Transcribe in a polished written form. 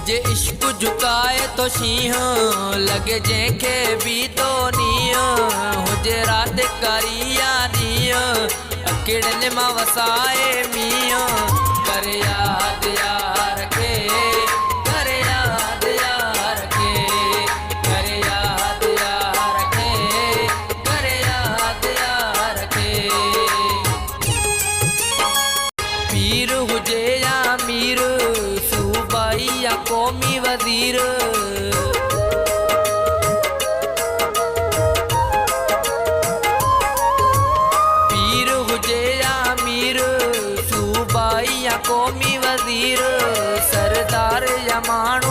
जे इश्क झुकाए तो शीह लगे जंहिंखे भी तो नीह हुजे रात करिया ॾींहं अकेड़नि मां वसाए मींहं कर याद यार खे कर याद यार खे कर याद यार खे कर याद यार खे पीर हुजे या मीर सूबाई या कौमी वज़ीर पीर हुजे या मीर सूबाई या कौमी वज़ीर सरदार या माण्हू